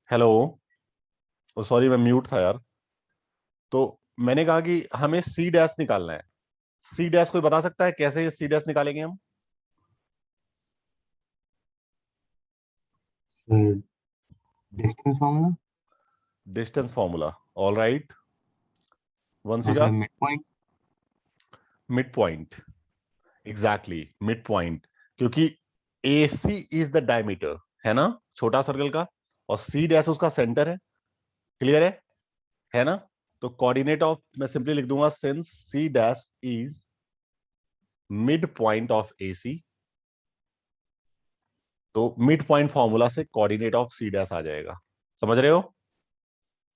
Hello. Sorry, मैं mute था यार। तो मैंने कहा कि हमें सी डैश निकालना है। सी डैश कोई बता सकता है कैसे ये सी डैश निकालेंगे हम? Distance formula. Distance formula. All right. हाँ Vanshika. Sir, mid point. Mid point. Exactly, mid point. क्योंकि A C is the diameter, है ना, छोटा सर्कल का। और सी डैश उसका सेंटर है। क्लियर है ना? तो कोऑर्डिनेट ऑफ मैं सिंपली लिख दूंगा, since C dash is mid point of A C, तो मिड पॉइंट फॉर्मूला से कोऑर्डिनेट ऑफ सी डैश आ जाएगा। समझ रहे हो?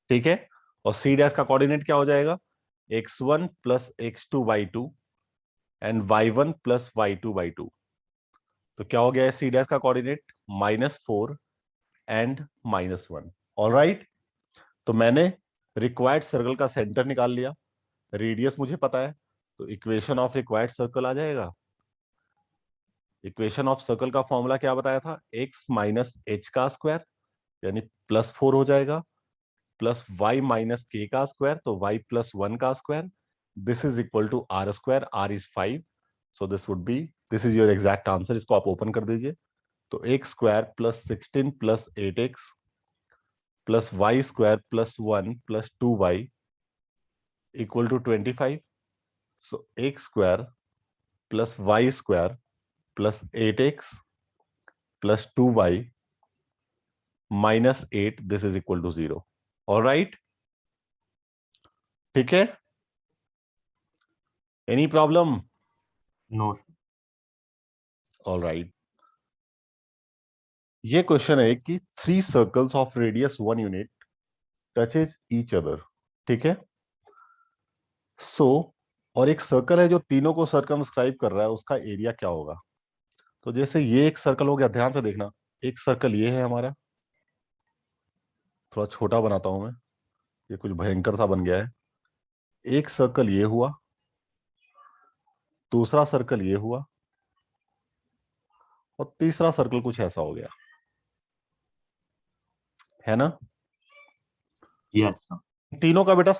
ठीक है। और सी डैश का कोऑर्डिनेट क्या हो जाएगा? x1 plus x2 by two and y1 plus y2 by two. तो क्या हो गया है सी डैश का कोऑर्डिनेट? -4 एंड -1। All right. तो मैंने रिक्वायर्ड सर्कल का सेंटर निकाल लिया। रेडियस मुझे पता है, तो इक्वेशन ऑफ रिक्वायर्ड सर्कल आ जाएगा। इक्वेशन ऑफ सर्कल का फॉर्मूला क्या बताया था? x माइनस एच का स्क्वायर, यानी +4 हो जाएगा, प्लस वाई माइनस के का स्क्वायर, तो वाई प्लस 1 का square. This is equal to are square, R is 5। So this would be, this is your exact answer. इसको आप ओपन कर दीजिए। तो X square plus 16 plus 8x plus Y square plus 1 plus 2y equal to 25। So X square plus Y square plus 8x plus 2y -8, this is equal to 0। All right. ठीक है। Any problem? No sir. All right. ये question है कि three circles of radius 1 unit touches each other. ठीक है। सो और एक circle है जो तीनों को सर्कमस्क्राइब कर रहा है, उसका एरिया क्या होगा? तो जैसे ये एक सर्कल हो गया, ध्यान से देखना। एक सर्कल ये है हमारा, थोड़ा छोटा बनाता हूं मैं, ये कुछ भयंकर सा बन गया है। एक सर्कल ये हुआ, दूसरा सर्कल ये हुआ, और तीसरा सर्कल कुछ ऐसा हो गया, है ना? Yes sir. इन तीनों का बेटा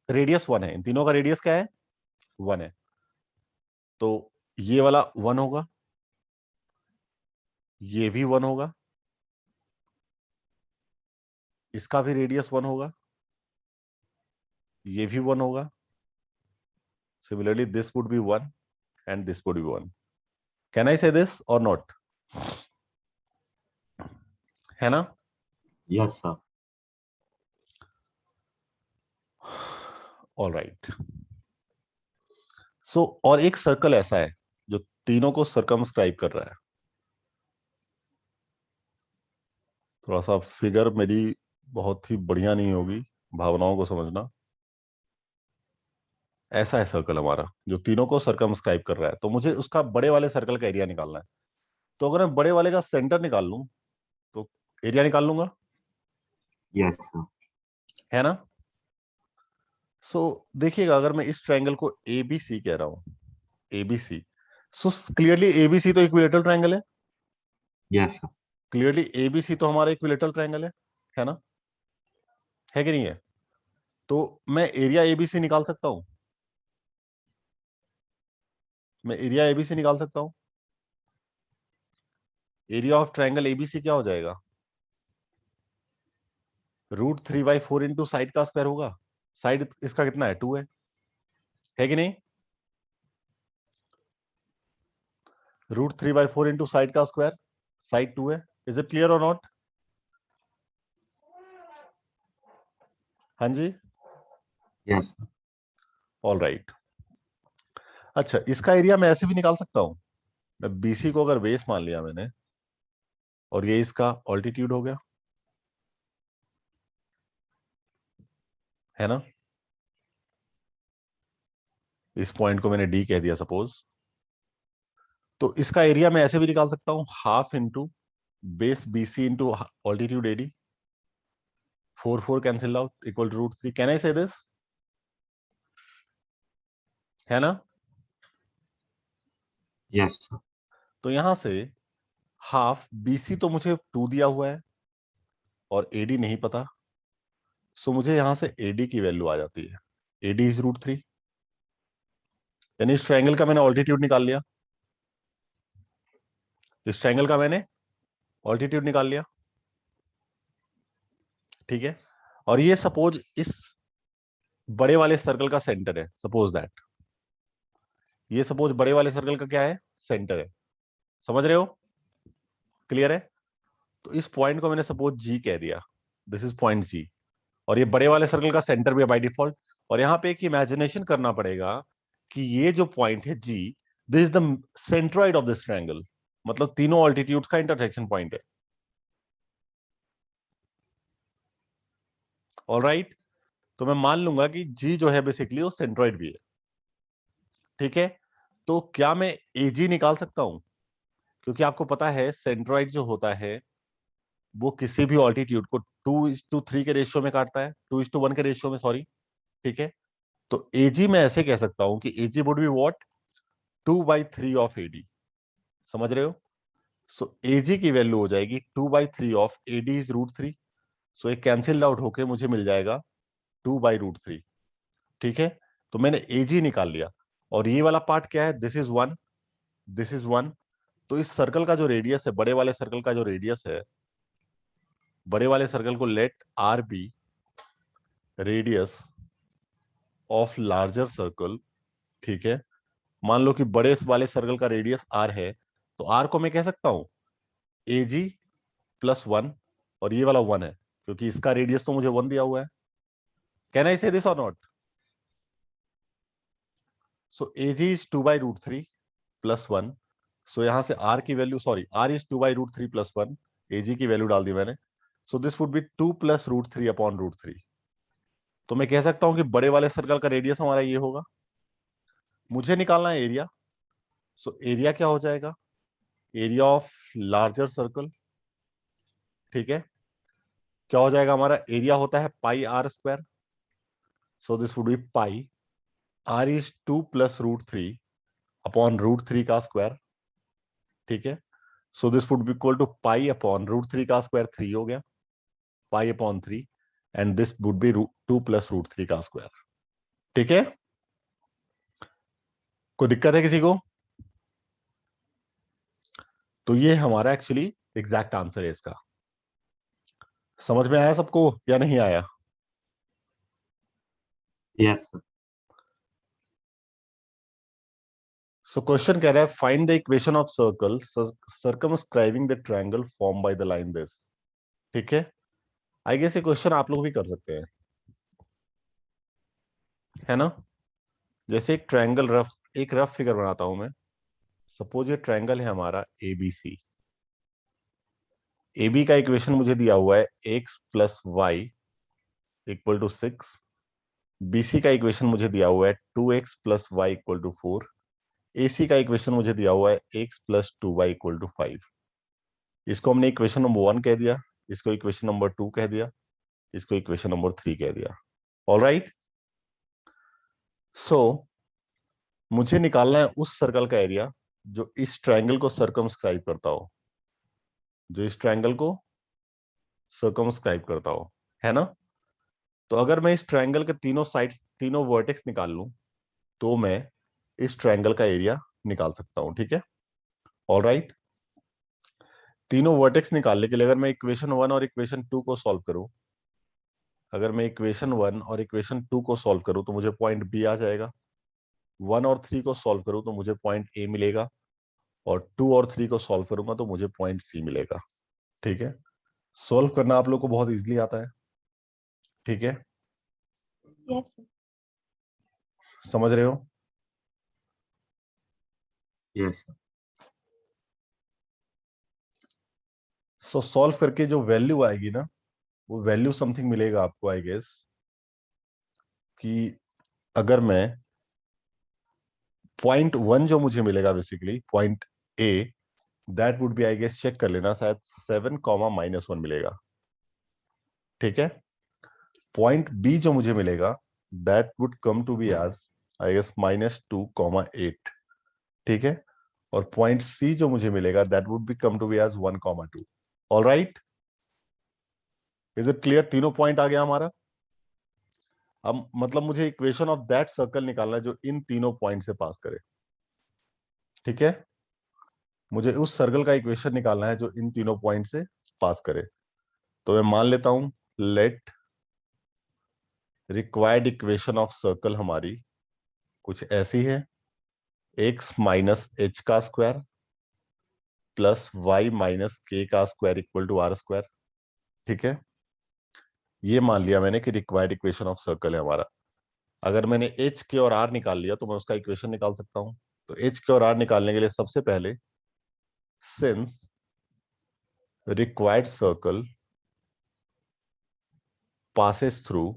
रेडियस 1 है। इन तीनों का रेडियस क्या है? 1 है। तो ये वाला 1 होगा, ये भी 1 होगा, इसका भी रेडियस 1 होगा, ये भी 1 होगा। Similarly this would be 1 and this would be 1। Can I say this or not? है ना? Yes sir. All right. So और एक सर्कल ऐसा है जो तीनों को सर्कमस्क्राइब कर रहा है। थोड़ा सा फिगर मेरी बहुत ही बढ़िया नहीं होगी, भावनाओं को समझना। ऐसा है सर्कल हमारा जो तीनों को सर्कमस्क्राइब कर रहा है, तो मुझे उसका बड़े वाले सर्कल का एरिया निकालना है। तो अगर मैं बड़े वाले का सेंटर निकाल लूं तो एरिया निकाल लूंगा, यस सर। है ना? सो देखिएगा, अगर मैं इस ट्रायंगल को ए बी सी कह रहा हूं, A B C, so clearly ABC तो इक्विलेटरल ट्रायंगल है। Yes sir. क्लियरली एबीसी तो हमारा इक्विलेटरल ट्रायंगल है ना? है कि नहीं है? तो मैं एरिया एबीसी निकाल सकता हूं। मैं एरिया एबीसी निकाल सकता हूं। एरिया ऑफ ट्रायंगल एबीसी क्या हो जाएगा? √3/4 इंटू साइड का स्क्वायर होगा। साइड इसका कितना है? 2 है कि नहीं? √3/4 इंटू साइड का स्क्वायर, साइड 2 है। Is it clear or not? हाँ जी। Yes sir. All right. अच्छा, इसका एरिया मैं ऐसे भी निकाल सकता हूं। मैं बीसी को अगर बेस मान लिया मैंने, और ये इसका ऑल्टीट्यूड हो गया, है ना? इस पॉइंट को मैंने डी कह दिया सपोज। तो इसका एरिया मैं ऐसे भी निकाल सकता हूं, half into base BC into altitude AD. 4 4 cancel out equal to √3। Can I say this? है ना? Yes sir. तो यहां से हाफ बीसी तो मुझे 2 दिया हुआ है, और AD नहीं पता, सो मुझे यहां से AD की वैल्यू आ जाती है, AD इज √3। यानी इस ट्रायंगल का मैंने ऑल्टीट्यूड निकाल लिया, इस ट्रायंगल का मैंने ऑल्टीट्यूड निकाल लिया, ठीक है। और ये सपोज इस बड़े वाले सर्कल का सेंटर है, सपोज दैट ये सपोज बड़े वाले सर्कल का क्या है, सेंटर है। समझ रहे हो, क्लियर है। तो इस पॉइंट को मैंने सपोज G कह दिया, दिस इज पॉइंट G, और ये बड़े वाले सर्कल का सेंटर भी है बाय डिफॉल्ट। और यहां पे एक इमेजिनेशन करना पड़ेगा कि ये जो पॉइंट है G, this is the centroid of this triangle, मतलब तीनों ऑल्टीट्यूड का इंटरसेक्शन पॉइंट है। ऑलराइट, तो मैं मान लूंगा कि G जो है बेसिकली वो सेंट्रॉइड भी है, ठीक है। तो क्या मैं AG निकाल सकता हूं, क्योंकि आपको पता है सेंट्रॉइड जो होता है वो किसी भी ऑल्टीट्यूड को 2:3 के रेशियो में काटता है, 2:1 के रेशियो में, सॉरी, ठीक है। तो AG मैं ऐसे कह सकता हूं कि AG would be what, 2/3 of AD। समझ रहे हो। सो AG की वैल्यू हो जाएगी 2/3 ऑफ AD इज √3। सो एक कैंसिल आउट होके मुझे मिल जाएगा 2/√3, ठीक है। तो मैंने AG निकाल लिया। और ये वाला पार्ट क्या है, दिस इज 1, दिस इज 1। तो इस सर्कल का जो रेडियस है, बड़े वाले सर्कल का जो रेडियस है, बड़े वाले सर्कल को let R be radius of larger circle, ठीक है। मान लो कि बड़े वाले सर्कल का रेडियस R है, तो R को मैं कह सकता हूं AG +1, और ये वाला 1 है क्योंकि इसका रेडियस तो मुझे 1 दिया हुआ है। Can I say this or not. So AG is 2/√3 +1। सो यहां से R की value, sorry, R is 2/√3 +1, AG की वैल्यू डाल दी मैंने। सो दिस वुड बी 2 + √3/√3। तो मैं कह सकता हूं कि बड़े वाले सर्कल का रेडियस हमारा ये होगा। मुझे निकालना है एरिया। सो एरिया क्या हो जाएगा, एरिया ऑफ लार्जर सर्कल, ठीक है। क्या हो जाएगा हमारा, एरिया होता है πr²। So this would be pi, R is 2 + √3/√3 का स्क्वायर, ठीक है। So this would be equal to π/√3 का स्क्वायर, 3 हो गया, π/3, एंड दिस वुड बी 2 + √3 का स्क्वायर, ठीक है। कोई दिक्कत है किसी को। तो ये हमारा एक्चुअली एग्जैक्ट आंसर है इसका। समझ में आया सबको या नहीं आया। Yes, sir. सो क्वेश्चन कह रहा है find the equation of circle circumscribing the triangle form by the line this, ठीक है। आई गेस ये क्वेश्चन आप लोग भी कर सकते हैं, है ना। जैसे एक ट्रायंगल एक रफ फिगर बनाता हूं मैं। सपोज ये ट्रायंगल है हमारा ABC। AB का इक्वेशन मुझे दिया हुआ है x + y = 6। BC का इक्वेशन मुझे दिया हुआ है 2x + y = 4। AC का इक्वेशन मुझे दिया हुआ है x + 2y = 5। इसको हमने इक्वेशन नंबर 1 कह दिया, इसको इक्वेशन नंबर 2 कह दिया, इसको इक्वेशन नंबर 3 कह दिया। ऑलराइट, सो मुझे निकालना है उस सर्कल का एरिया जो इस ट्रायंगल को सर्कमस्क्राइब करता हो, जो इस ट्रायंगल को सर्कमस्क्राइब करता हो, है ना। तो अगर मैं इस ट्रायंगल के तीनों साइड्स, तीनों वर्टेक्स निकाल लूं, तो मैं इस ट्रायंगल का एरिया निकाल सकता हूं, ठीक है। ऑलराइट, तीनों वर्टेक्स निकालने के लिए अगर मैं इक्वेशन 1 और इक्वेशन 2 को सॉल्व करूं, अगर मैं इक्वेशन 1 और इक्वेशन 2 को सॉल्व करूं तो मुझे पॉइंट बी आ जाएगा। 1 और 3 को सॉल्व करूं तो मुझे पॉइंट ए मिलेगा, और 2 और 3 को सॉल्व करूंगा तो मुझे पॉइंट सी मिलेगा, ठीक है। सॉल्व करना आप लोग को बहुत इजीली आता है, ठीक है। Yes, sir. समझ रहे हो। Yes, sir. सो सॉल्व करके जो वैल्यू आएगी ना, वो वैल्यू समथिंग मिलेगा आपको, आई गेस कि अगर मैं पॉइंट 1 जो मुझे मिलेगा basically point A, that would be, I guess check कर लेना, शायद 7, -1 मिलेगा, ठीक है। पॉइंट बी जो मुझे मिलेगा that would come to be as, I guess -2, 8, ठीक है। और पॉइंट सी जो मुझे मिलेगा that would be come to be as 1, 2। All right, is it clear? तीनों पॉइंट आ गया हमारा। अब मतलब मुझे इक्वेशन ऑफ दैट सर्कल निकालना है जो इन तीनों पॉइंट से पास करे। ठीक है, मुझे उस सर्कल का इक्वेशन निकालना है जो इन तीनों पॉइंट से पास करे। तो मैं मान लेता हूं let required equation of circle हमारी कुछ ऐसी है, x माइनस एच का स्क्वायर प्लस वाई माइनस के का square equal to are square. ठीक है, ये मान लिया मैंने कि रिक्वायर्ड इक्वेशन ऑफ सर्कल है हमारा। अगर मैंने एच के और आर निकाल लिया तो मैं उसका इक्वेशन निकाल सकता हूं। तो एच के और आर निकालने के लिए सबसे पहले since required circle passes through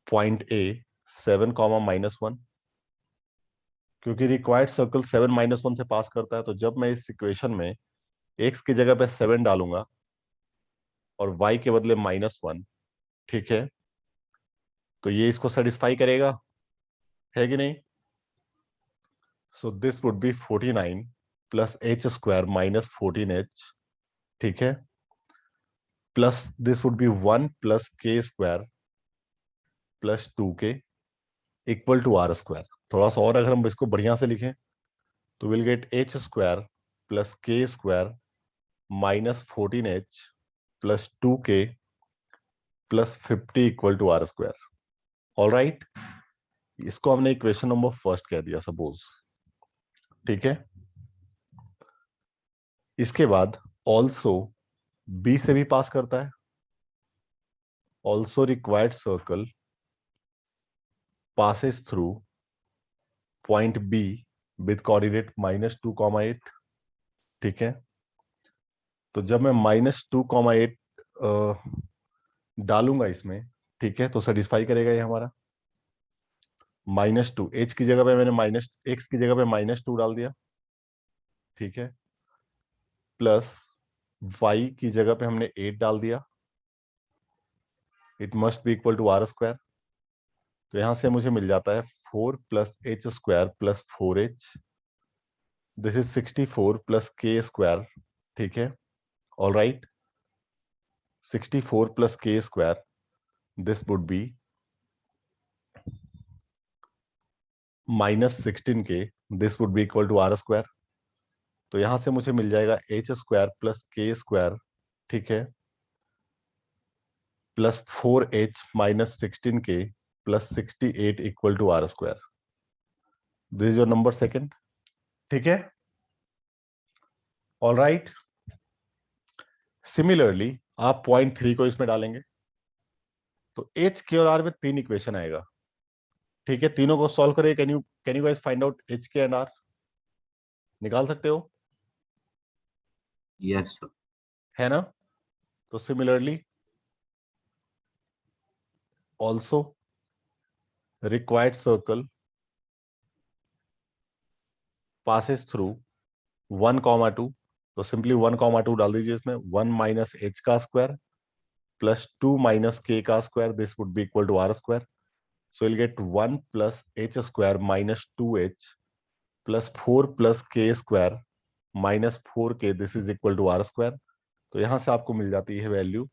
point A 7, -1, क्योंकि रिक्वायर्ड सर्कल 7 -1 से पास करता है, तो जब मैं इस इक्वेशन में x की जगह पे 7 डालूंगा और y के बदले -1, ठीक है, तो ये इसको सेटिस्फाई करेगा, है कि नहीं? So this would be 49 plus H square minus 14h, ठीक है, plus this would be 1 plus के square plus 2k equal to are square. थोड़ा सा और अगर हम इसको बढ़िया से लिखें तो will get h square plus के square minus 14h plus 2k plus 50 equal to are square. All right, इसको हमने इक्वेशन नंबर फर्स्ट कह दिया सपोज। ठीक है, इसके बाद ऑल्सो बी से भी पास करता है। Also required circle passes through point B with coordinate -2, 8। ठीक है, तो जब मैं -2, 8 डालूंगा इसमें, ठीक है, तो सेटिस्फाई करेगा ये हमारा। -2 एच की जगह पे मैंने माइनस एक्स की जगह पे -2 डाल दिया, ठीक है, प्लस वाई की जगह पे हमने 8 डाल दिया, it must be equal to are square. तो यहां से मुझे मिल जाता है 4 plus H square plus 4h, this is 64 plus के स्क्वायर। ठीक है, ऑल राइट, 64 प्लस के square, this would be -16k, this would be equal to are square. तो यहां से मुझे मिल जाएगा एच स्क्वायर प्लस के स्क्वायर, ठीक है, plus 4h minus 16k plus 68 equal to are square. This is your number second. ठीक है, ऑल राइट। सिमिलरली आप पॉइंट 3 को इसमें डालेंगे तो एच के और आर में 3 इक्वेशन आएगा। ठीक है, तीनों को सॉल्व करें। Can you guys find out H के एंड आर? निकाल सकते हो, Yes, sir. है ना? तो similarly also required circle passes through 1, 2, तो सिंपली 1, 2 डाल दीजिए इसमें। 1 माइनस एच का स्क्वायर प्लस 2 माइनस के का square, this would be equal to are square. So will get 1 plus H square minus 2h plus 4 plus के square minus 4k, this is equal to are square. तो यहां से आपको मिल जाती है वैल्यू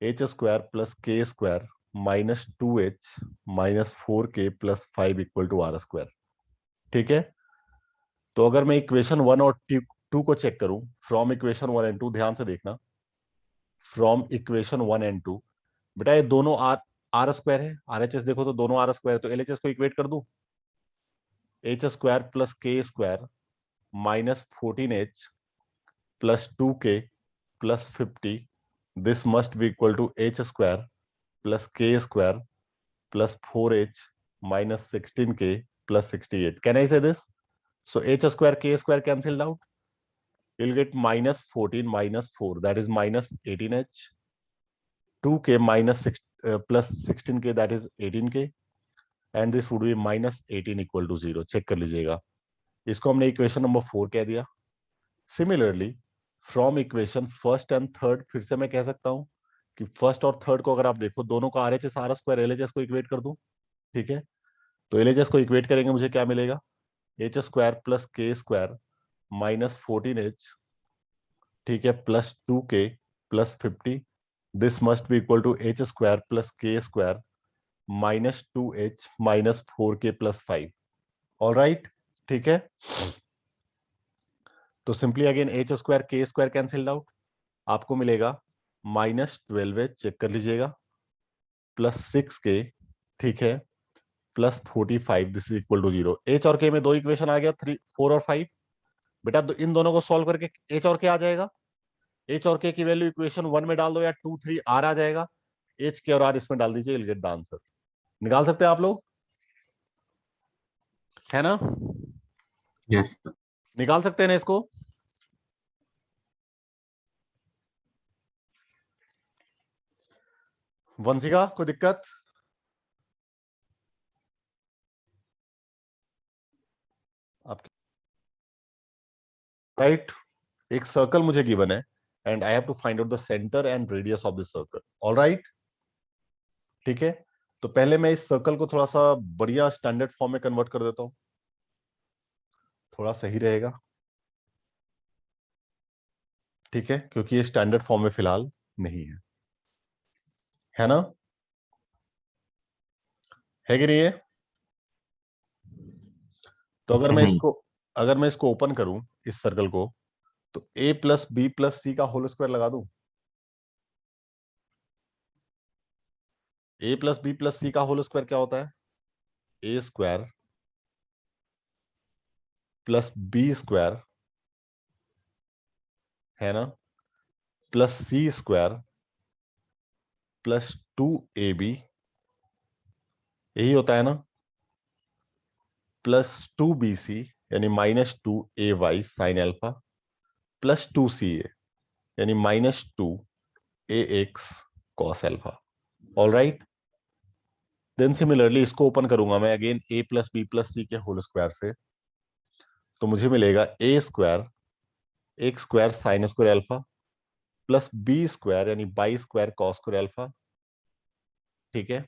एच स्क्वायर प्लस के square minus 2h minus 4k plus 5 equal to are square. ठीक है, तो अगर मैं इक्वेशन 1 और 2 को चेक करूं फ्रॉम इक्वेशन 1 एंड 2, ध्यान से देखना, फ्रॉम इक्वेशन 1 एंड 2, बेटा ये दोनों आर आर स्क्वायर है, आरएचएस देखो तो दोनों आर स्क्वायर है, तो एलएचएस को इक्वेट कर दूं। एच स्क्वायर प्लस के square minus 14h plus 2k plus 50, this must be equal to h square plus के square plus 4h minus 16k plus 68। Can I say this? So h square k square cancelled out. You'll get -14 minus 4, that is -18h. 2k minus 6 plus 16k, that is 18k. And this would be -18 equal to 0. Check कर लीजिएगा, इसको हमने equation number 4 कह दिया। Similarly from equation first and third, फिर से मैं कह सकता हूं कि फर्स्ट और थर्ड को अगर आप देखो दोनों का आरएचएस आर स्क्वायर एलएचएस को इक्वेट कर दूं। ठीक है, तो एलएचएस को इक्वेट करेंगे मुझे क्या मिलेगा, एच स्क्वायर प्लस के स्क्वायर माइनस 14h, ठीक है, plus 2k plus 50, this must be equal to h square plus के square minus 2h minus 4k plus 5। All right, ठीक है। तो simply again h square k square cancelled out, आपको मिलेगा -12h, check कर लीजिएगा, प्लस 6k, ठीक है, plus 45, this is equal to 0। H और के में दो इक्वेशन आ गया, 3, 4 और 5। बेटा इन दोनों को सॉल्व करके एच और के आ जाएगा। एच और के की वैल्यू इक्वेशन 1 में डाल दो या 2, 3 आर आ जाएगा। एच के और आर इसमें डाल दीजिए, विल गेट द आंसर। निकाल सकते हैं आप लोग, है ना? Yes, sir. निकाल सकते हैं ना इसको? वंशिका कोई दिक्कत? आपके राइट, एक सर्कल मुझे गिवन है and I have to find out the centre and radius of this circle. All right, ठीक है। तो पहले मैं इस सर्कल को थोड़ा सा बढ़िया स्टैंडर्ड फॉर्म में कन्वर्ट कर देता हूं, थोड़ा सही रहेगा, ठीक है, क्योंकि ये स्टैंडर्ड फॉर्म में फिलहाल नहीं है ना? है कि नहीं है? तो अच्छा नहीं। अगर मैं इसको ओपन करूं इस सर्कल को, तो a प्लस बी प्लस सी का होल स्क्वायर लगा दूं। a प्लस बी प्लस सी का होल स्क्वायर क्या होता है? A square plus B square, है ना, प्लस सी स्क्वायर प्लस 2ab, यही होता है ना, प्लस 2bc यानी -2ay sign alpha plus 2ca यानी -2ax cos alpha. All right, then similarly इसको ओपन करूंगा मैं again a plus b plus c के होल स्क्वायर से, तो मुझे मिलेगा a square x square sine square alpha plus B square यानी y square cos square alpha, ठीक है,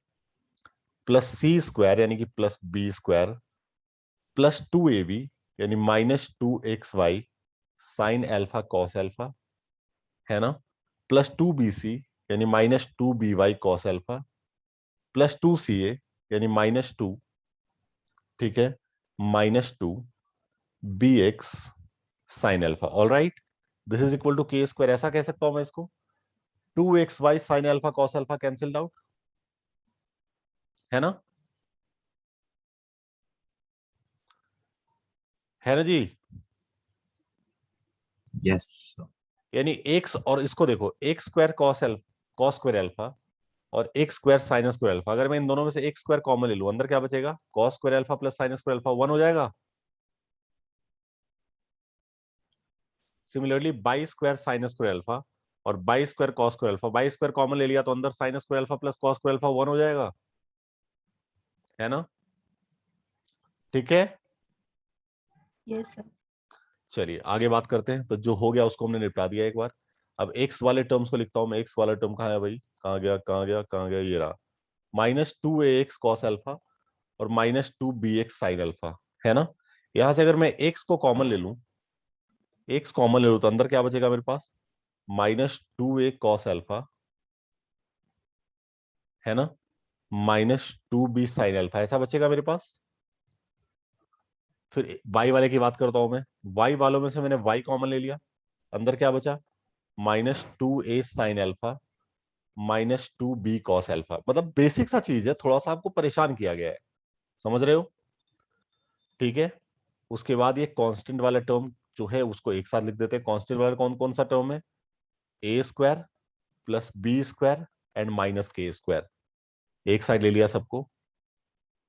प्लस सी स्क्वायर यानी कि plus B square plus 2ab यानी -2xy sine alpha cos alpha, है ना, प्लस 2bc यानी -2by cos alpha plus 2ca यानी -2, ठीक है, -2bx sine alpha. All right, this is equal to k square. ऐसा कह सकता हूं मैं इसको, 2xy sine alpha cos alpha cancelled out, है ना? है ना जी? Yes, sir. यानी एक्स और इसको देखो, x square cos square alpha और x square sine square alpha, अगर मैं इन दोनों में से एक्स स्क्वायर कॉमन ले लूं, अंदर क्या बचेगा? Cos square alpha plus sine square alpha 1 हो जाएगा। Similarly y square sine square alpha और y square cos square alpha, y square common ले लिया तो अंदर sine square alpha plus cos square alpha 1 हो जाएगा, है ना? ठीक है, Yes, sir. चलिए आगे बात करते हैं। तो जो हो गया उसको हमने निपटा दिया एक बार। अब एक्स वाले टर्म्स को लिखता हूं मैं। एक्स वाला टर्म कहाँ है भाई? कहाँ गया, कहाँ गया, कहाँ गया? ये रहा, -2ax कॉस अल्फा और -2bx साइन अल्फा, है ना? यहां से अगर मैं एक्स को कॉमन ले लूं, एक्स कॉमन ले लूं तो अंदर क्या बचेगा मेरे पास? -2a कॉस अल्फा, है ना, -2b साइन अल्फा, ऐसा बचेगा मेरे पास। फिर y वाले की बात करता हूं मैं। y वालों में से मैंने y कॉमन ले लिया, अंदर क्या बचा? -2a sine alpha -2b cos alpha. मतलब बेसिक सा चीज है, थोड़ा सा आपको परेशान किया गया है, समझ रहे हो? ठीक है, उसके बाद ये कांस्टेंट वाला टर्म जो है उसको एक साथ लिख देते हैं। कांस्टेंट वाला कौन कौन सा टर्म है? A square plus B square and minus के स्क्वायर, एक साइड ले लिया सबको,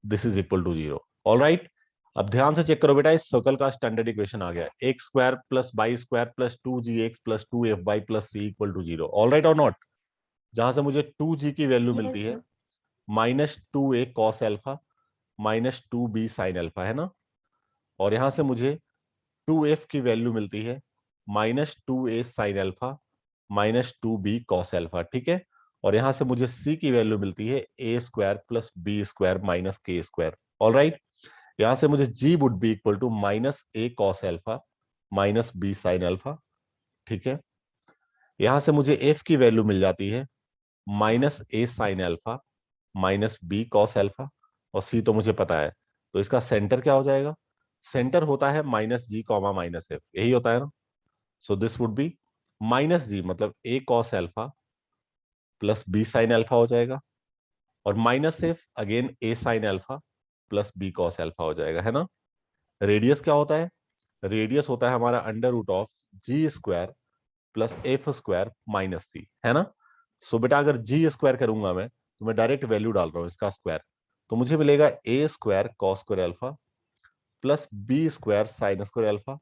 this is equal to 0। All right, अब ध्यान से चेक करो बेटा, इस सर्कल का स्टैंडर्ड इक्वेशन आ गया, X square plus Y square plus 2gx plus 2fy plus C equal to 0। All right और नॉट? जहां से मुझे 2g की वैल्यू मिलती Yes, है sir. -2a cos alpha -2b sine alpha, है ना, और यहां से मुझे 2f की वैल्यू मिलती है -2a sine alpha -2b cos alpha, ठीक है, और यहां से मुझे c की वैल्यू मिलती है a square plus B square minus के स्क्वायर। ऑल राइट, यहां से मुझे g would be equal to -a cos alpha -b sine alpha, ठीक है, यहां से मुझे f की वैल्यू मिल जाती है minus a sine alpha minus b cos alpha, और सी तो मुझे पता है, तो इसका सेंटर क्या हो जाएगा? सेंटर होता है minus g comma minus f, यही होता है ना। So this would be minus g, मतलब a cos alpha plus b sine alpha हो जाएगा, और minus f again a sine alpha plus b cos alpha हो जाएगा, है ना। रेडियस क्या होता है? रेडियस होता है हमारा under root of g square plus f square minus c, है ना। सो बेटा अगर जी स्क्वायर करूंगा मैं, तो मैं डायरेक्ट वैल्यू डाल रहा हूं इसका स्क्वायर, तो मुझे मिलेगा a square cos square alpha plus B square sine square alpha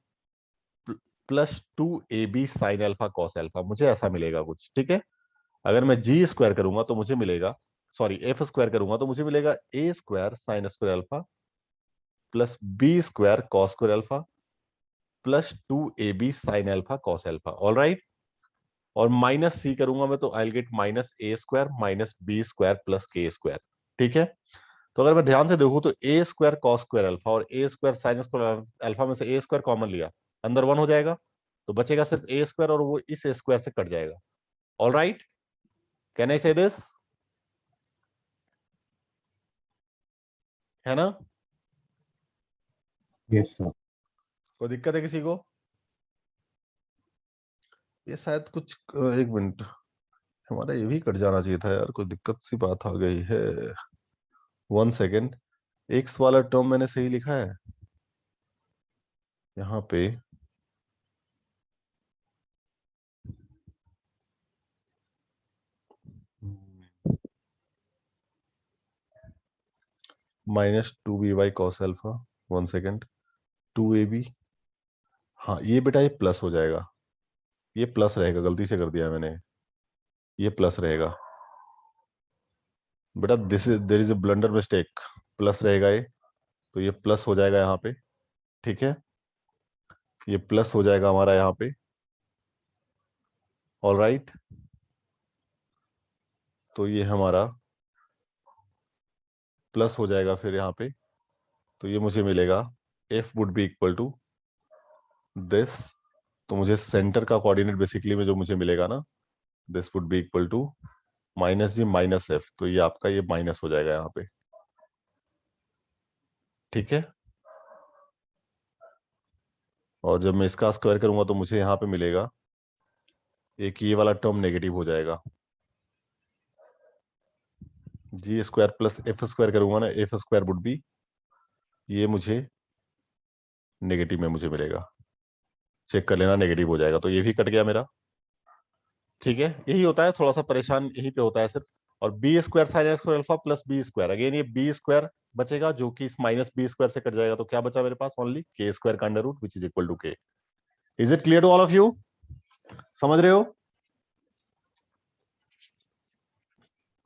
plus 2ab sine alpha cos alpha, मुझे ऐसा मिलेगा कुछ, ठीक है। अगर मैं जी स्क्वायर करूंगा तो मुझे मिलेगा, सॉरी एफ स्क्वायर करूंगा तो मुझे मिलेगा a square sine square alpha plus B square cos square alpha plus 2ab sine alpha cos alpha, all right. और माइनस सी करूंगा मैं तो I get minus a square minus B square plus के square, ठीक है। तो अगर मैं ध्यान से देखूं तो a square cos square alpha और a square sine square alpha में से ए स्क्वायर कॉमन लिया, अंदर 1 हो जाएगा, तो बचेगा सिर्फ ए स्क्वायर और वो इस स्क्वायर से कट जाएगा, all right. Can I say this, है ना। Yes, sir. कोई दिक्कत है किसी को? ये शायद कुछ एक मिनट, हमारा ये भी कट जाना चाहिए था यार, कोई दिक्कत सी बात आ गई है। 1 सेकेंड, एक्स वाला टर्म मैंने सही लिखा है यहाँ पे, -2by cos alpha, 1 second, 2ab, हाँ ये बेटा ये प्लस हो जाएगा, ये प्लस रहेगा, गलती से कर दिया मैंने, ये प्लस रहेगा बेटा, this is there is a blunder mistake, plus रहेगा ये, तो ये प्लस हो जाएगा यहाँ पे, ठीक है, ये प्लस हो जाएगा हमारा यहाँ पे, ऑल राइट। तो ये हमारा प्लस हो जाएगा फिर यहाँ पे, तो ये मुझे मिलेगा F would be equal to this, तो मुझे सेंटर का कोऑर्डिनेट बेसिकली में जो मुझे मिलेगा ना, this would be equal to minus G minus F, तो ये आपका ये माइनस हो जाएगा यहाँ पे, ठीक है। और जब मैं इसका स्क्वायर करूंगा तो मुझे यहाँ पे मिलेगा एक ये वाला टर्म नेगेटिव हो जाएगा, जी स्क्वायर प्लस एफ स्क्वायर करूंगा ना, एफ स्क्वायर वुड बी, ये मुझे नेगेटिव में मुझे मिलेगा, चेक कर लेना नेगेटिव हो जाएगा, तो ये भी कट गया मेरा, ठीक है। यही होता है, थोड़ा सा परेशान यही पे होता है सिर्फ। और B square sine square alpha plus B square, again ये बी स्क्वायर बचेगा जो कि इस माइनस बी स्क्वायर से कट जाएगा, तो क्या बचा मेरे पास? ओनली के स्क्वायर का under root which is equal to K. Is it clear to all of you? समझ रहे हो?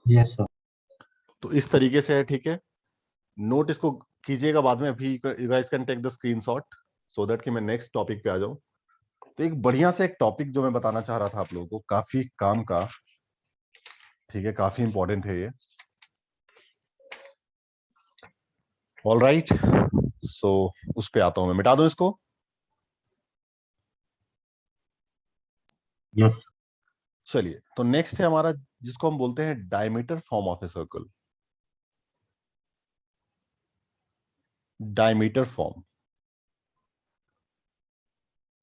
Yes, sir. तो इस तरीके से है, ठीक है। नोट इसको कीजिएगा बाद में, अभी you guys can take the screenshot so that कि मैं नेक्स्ट टॉपिक पे आ जाऊं। तो एक बढ़िया सा एक टॉपिक जो मैं बताना चाह रहा था आप लोगों को, काफी काम का, ठीक है, काफी इंपॉर्टेंट है ये, ऑल राइट। सो उस पे आता हूं मैं, मिटा दूं इसको। Yes. चलिए, तो नेक्स्ट है हमारा जिसको हम बोलते हैं diameter form of a circle, diameter form.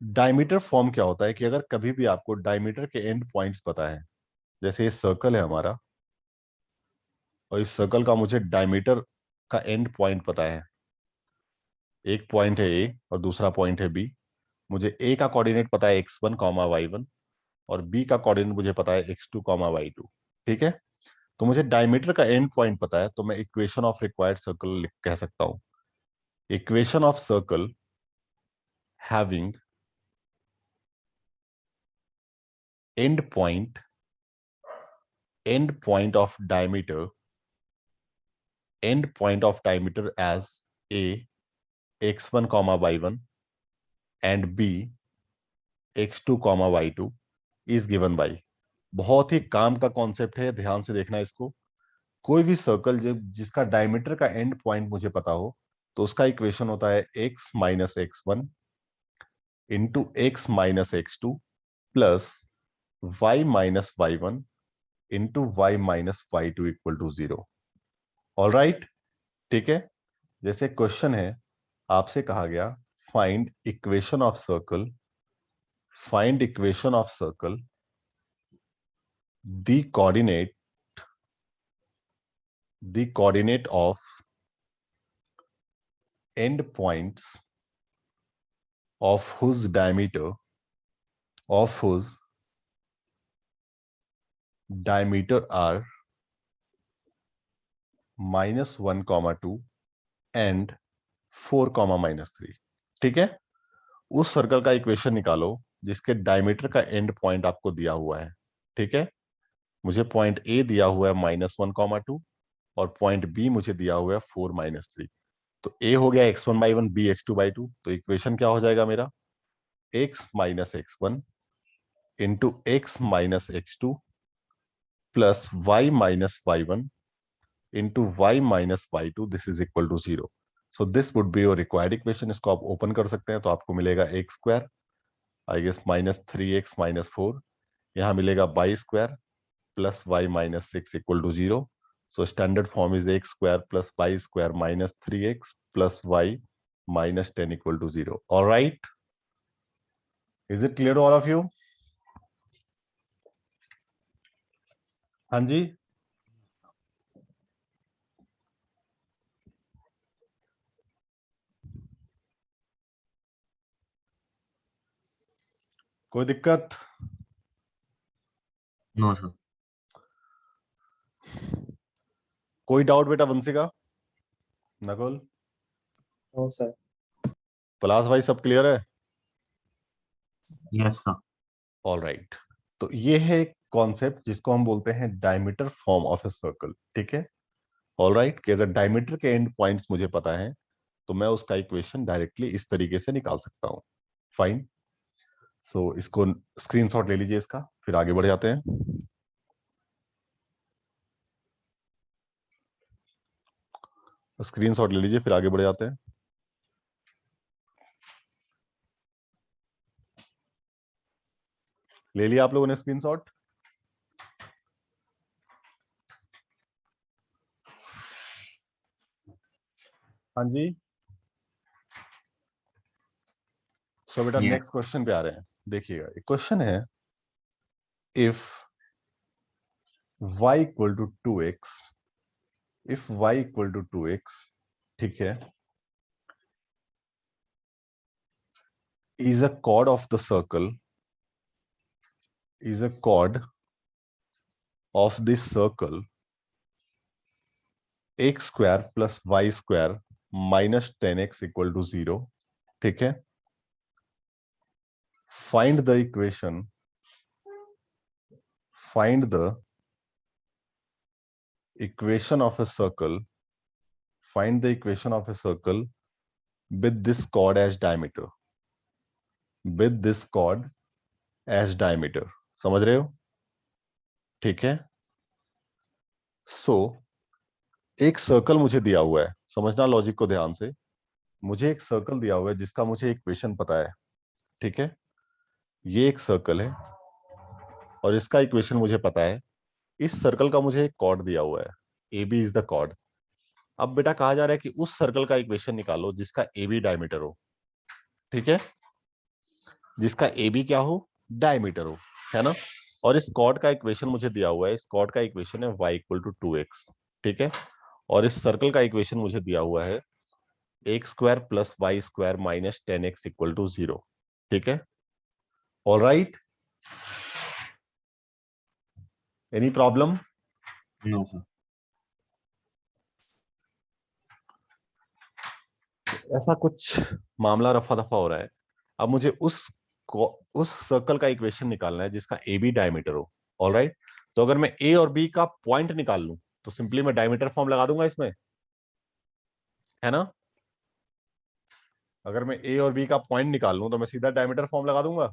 Diameter form क्या होता है कि अगर कभी भी आपको डायमीटर के एंड पॉइंट्स पता है, जैसे ये सर्कल है हमारा, और इस सर्कल का मुझे डायमीटर का एंड पॉइंट पता है, एक पॉइंट है ए और दूसरा पॉइंट है बी, मुझे ए का कोऑर्डिनेट पता है x1, y1, और बी का कोऑर्डिनेट मुझे पता है x2, y2, ठीक है। तो मुझे डायमीटर का एंड पॉइंट पता है, तो मैं इक्वेशन ऑफ रिक्वायर्ड सर्कल कह सकता हूं, equation of circle having end point of diameter, end point of diameter as a x1, y1 and b x2, y2 is given by। बहुत ही काम का कॉन्सेप्ट है, ध्यान से देखना इसको। कोई भी सर्कल जब जिसका डायमीटर का एंड पॉइंट मुझे पता हो, तो उसका इक्वेशन होता है x minus x1 into x minus x2 plus y minus y1 into y minus y two equal to 0। All right, ठीक है। जैसे क्वेश्चन है, आपसे कहा गया find equation of circle, find equation of circle, the coordinate of end points of whose diameter are -1, 2 and 4, -3। ठीक है। उस सर्कल का इक्वेशन निकालो जिसके डायमीटर का एंड पॉइंट आपको दिया हुआ है। ठीक है, मुझे पॉइंट ए दिया हुआ है -1, 2 और पॉइंट बी मुझे दिया हुआ है 4, -3। तो ए हो गया x1/1, बी x2/2। तो इक्वेशन क्या हो जाएगा मेरा, x minus x1 into x minus x2 plus y minus y1 into y minus y2, this is equal to 0। So this would be your required equation. इसको आप ओपन कर सकते हैं तो आपको मिलेगा x square, I guess -3x-4, यहाँ मिलेगा y² plus y minus 6 equal to 0। So standard form is x² plus y² minus 3x plus y minus 10 equal to 0। Alright, is it clear to all of you? हाँ जी, कोई दिक्कत? No, sir. कोई doubt बेटा Vanshika, Nakul, no sir. Palash भाई, सब clear है? Yes, sir. All right, तो ये है कॉन्सेप्ट जिसको हम बोलते हैं diameter form of a circle. ठीक है, ऑल राइट, कि अगर डायमीटर के एंड पॉइंट्स मुझे पता है तो मैं उसका इक्वेशन डायरेक्टली इस तरीके से निकाल सकता हूं। फाइन, सो इसको स्क्रीनशॉट ले लीजिए इसका, फिर आगे बढ़ जाते हैं। स्क्रीनशॉट ले लीजिए, फिर आगे बढ़ जाते हैं। ले लिया आप लोगों ने स्क्रीनशॉट? हाँ जी, सो बेटा Yeah. नेक्स्ट क्वेश्चन पे आ रहे हैं। देखिएगा, क्वेश्चन है if y equal to 2x, if y equal to 2x, ठीक है, is a chord of the circle, is a chord of this circle x square plus y square minus 10x equal to 0। ठीक है, find the equation, find the equation of a circle, find the equation of a circle with this chord as diameter, with this chord as diameter। समझ रहे हो? ठीक है, सो एक circle मुझे दिया हुआ है, समझना लॉजिक को ध्यान से। मुझे एक सर्कल दिया हुआ है जिसका मुझे इक्वेशन पता है। ठीक है, ये एक सर्कल है और इसका इक्वेशन मुझे पता है। इस सर्कल का मुझे एक कॉर्ड दिया हुआ है, A B is the chord. अब बेटा कहा जा रहा है कि उस सर्कल का इक्वेशन निकालो जिसका ए बी डायमीटर हो। ठीक है, जिसका ए बी क्या हो, डायमीटर हो, है ना। और इस कॉर्ड का इक्वेशन मुझे दिया हुआ है, इस कॉर्ड का इक्वेशन है y इक्वल टू 2x। ठीक है, और इस सर्कल का इक्वेशन मुझे दिया हुआ है x square plus Y square minus 10x equal to 0। ठीक है, all right, any problem? No, sir. ऐसा कुछ मामला रफा दफा हो रहा है। अब मुझे उस सर्कल का इक्वेशन निकालना है जिसका ए बी डायमीटर हो। ऑल राइट, तो अगर मैं ए और बी का पॉइंट निकाल लूं तो सिंपली मैं डायमीटर फॉर्म लगा दूंगा इसमें, है ना। अगर मैं ए और बी का पॉइंट निकाल लूं तो मैं सीधा डायमीटर फॉर्म लगा दूंगा।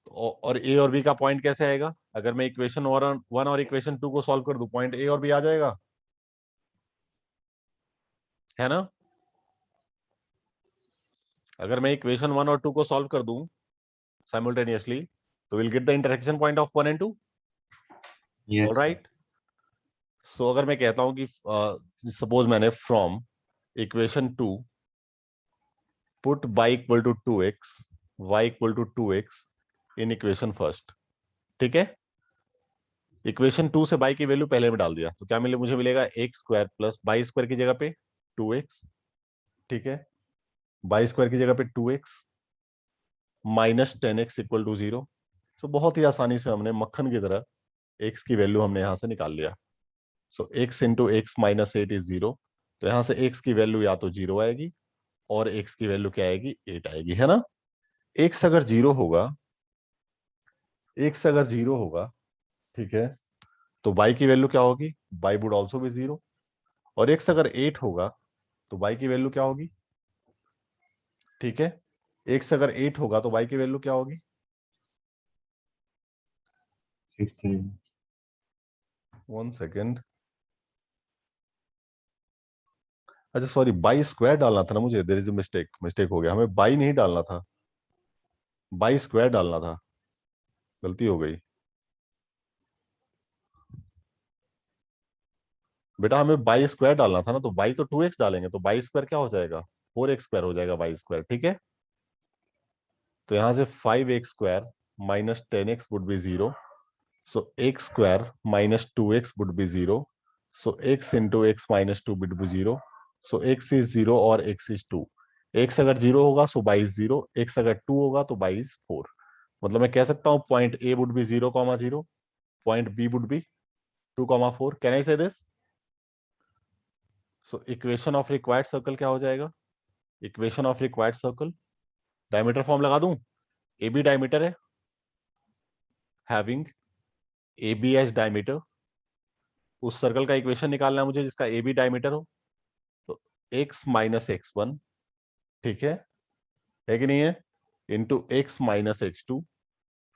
और ए और बी का पॉइंट कैसे आएगा, अगर मैं इक्वेशन 1 और इक्वेशन 2 को सॉल्व कर दूं, पॉइंट ए और बी आ जाएगा, है ना। अगर मैं इक्वेशन 1 और 2 को सॉल्व कर दूं साइमल्टेनियसली तो will get the intersection point of 1 and 2। Yes, sir. Alright. So अगर मैं कहता हूं कि सपोज मैंने from equation 2 put y equal to 2x, y equal to 2x in equation first, ठीक है। इक्वेशन 2 से y की वैल्यू पहले में डाल दिया तो क्या मुझे मिलेगा x square plus Y square की जगह पे 2x, ठीक है, वाई स्क्वायर की जगह पे 2x minus 10x equal to 0। तो बहुत ही आसानी से हमने मक्खन की तरह x की वैल्यू हमने यहां से निकाल लिया। सो x into x minus 8 is 0। तो यहां से x की वैल्यू या तो 0 आएगी और x की वैल्यू क्या आएगी, 8 आएगी, है ना। x अगर 0 होगा, x अगर 0 होगा, ठीक है, तो y की वैल्यू क्या होगी, y वुड ऑल्सो बी 0। और x अगर 8 होगा तो y की वैल्यू क्या होगी, ठीक है, x अगर 8 होगा तो y की वैल्यू क्या होगी, 16. 1 सेकेंड, अच्छा सॉरी, बाई स्क्वायर डालना था ना मुझे, देयर इज अ मिस्टेक हो गया, हमें बाई नहीं डालना था, बाई स्क्वायर डालना था, गलती हो गई बेटा, हमें बाई स्क्वायर डालना था ना, तो बाई तो 2x डालेंगे तो बाई स्क्वायर क्या हो जाएगा, 4x स्क्वायर हो जाएगा बाई स्क्वायर, ठीक है। तो यहां से 5x square minus 10x would be 0। So X square minus 2x would be 0। So x into x minus 2 would be 0। So x is 0 और x इज 2। x अगर 0 होगा सो बाई इज 0, x अगर 2 होगा तो बाई इज 4। मतलब मैं कह सकता हूं point A would be 0,0, point B would be 2,4। Can I say this? So equation of required circle क्या हो जाएगा, equation of required circle, diameter form लगा दूं, ए बी डायमीटर है, having A B H diameter, उस circle का equation निकालना है मुझे जिसका ए बी डायमीटर हो। तो x माइनस एक्स वन, ठीक है कि नहीं है, into x minus x two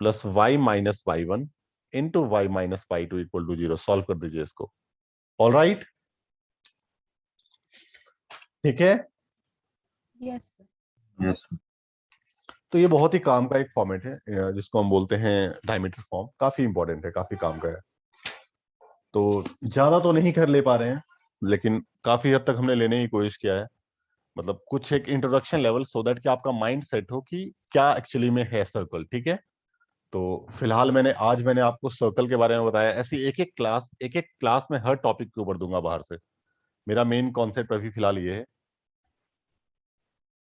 plus Y minus y one into y minus y two equal to 0। Solve कर दीजिए इसको। ऑल राइट, ठीक है। Yes, sir. Yes, sir. तो ये बहुत ही काम का एक फॉर्मेट है जिसको हम बोलते हैं डायमीटर फॉर्म, काफी इंपॉर्टेंट है, काफी काम का है। तो ज्यादा तो नहीं कर ले पा रहे हैं लेकिन काफी हद तक हमने लेने की कोशिश किया है, मतलब कुछ एक इंट्रोडक्शन लेवल, सो दैट कि आपका माइंड सेट हो कि क्या एक्चुअली में है सर्कल, ठीक है। तो फिलहाल आज मैंने आपको सर्कल के बारे में बताया। ऐसी एक एक क्लास में हर टॉपिक के ऊपर दूंगा बाहर से। मेरा मेन कॉन्सेप्ट अभी फिलहाल ये है